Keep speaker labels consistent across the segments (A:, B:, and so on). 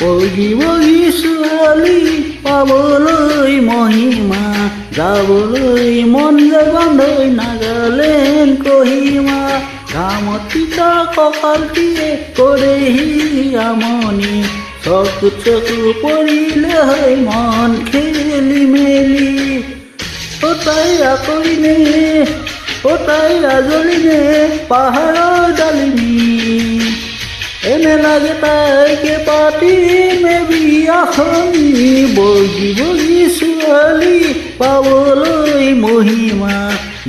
A: বগী বগী ছোৱালী পাবলৈ মহিমা যাবলৈ মন যায় বান্ধৈ নাগালেণ্ড কহিমা ঘামত তিতা কঁকালটিয়ে কৰেহি আমনি চকুত চকু পৰিলে হয় মন খেলি মেলি অ তাই আকৰিনে অ তাই আজলিনে পাহাৰৰ ডালিনী এনে লাগে তাইকে পাতিমে বিয়াখনি বগী বগী ছোৱালী পাবলৈ মহিমা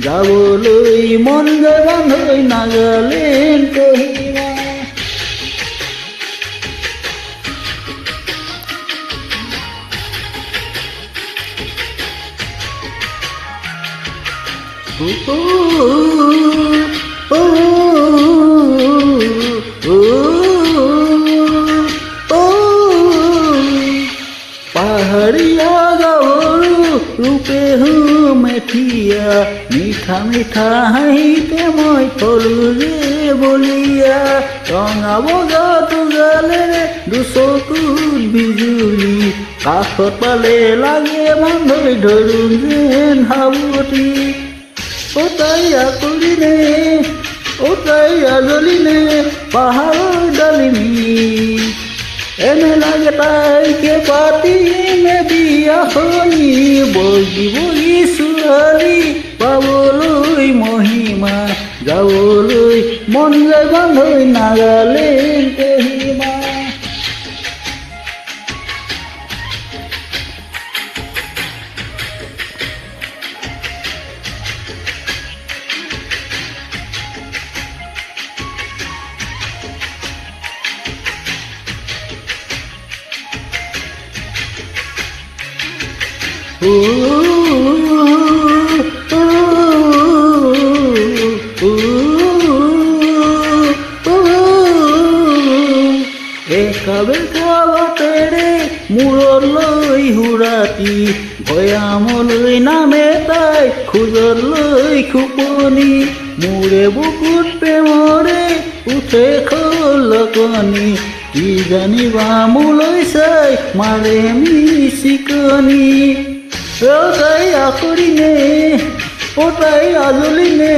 A: যাবলৈ মন যায় বান্ধৈ নাগালেণ্ড কহিমা পাহাড়িয়া গাভৰু ৰূপে মেঠিয়া মিঠা মিঠা হাঁহিতে মই থলো যে বলিয়া ৰঙা বগা তোগালেৰে দুচকুত বিজুলি কাষত পালে লাগে বান্ধৈ ধৰো যেন সাৱটি অ তাই আকৰিনে অ তাই আজলিনে পাহাৰৰ ডালিনী এনে লাগে তাইকে পাতিমে বিয়াখনি বগী বগী ছোৱালী পাবলৈ মহিমা যাবলৈ মন যায় বান্ধৈ নাগালেণ্ড কহিমা একাবেকা বাটেৰে মূৰলৈ হুৰাতি ভৈয়ামলৈ নামে তাই খোজলৈ খুপনি মোৰে বুকুত প্ৰেমৰে উঠে খলকনি কি জানিবা মোলৈ চাই মাৰে মিচিকনি অ তাই আকৰিনে অ তাই আজলিনে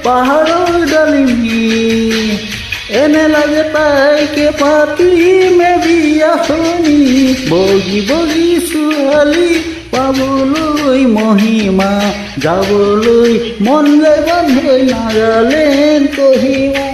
A: পাহাৰৰ ডালিনী এনে লাগে তাইকে পাতিমে বিয়াখনি বগী বগী ছোৱালী পাবলৈ মহিমা যাবলৈ মন যায় বান্ধৈ নাগালেণ্ড কহিমা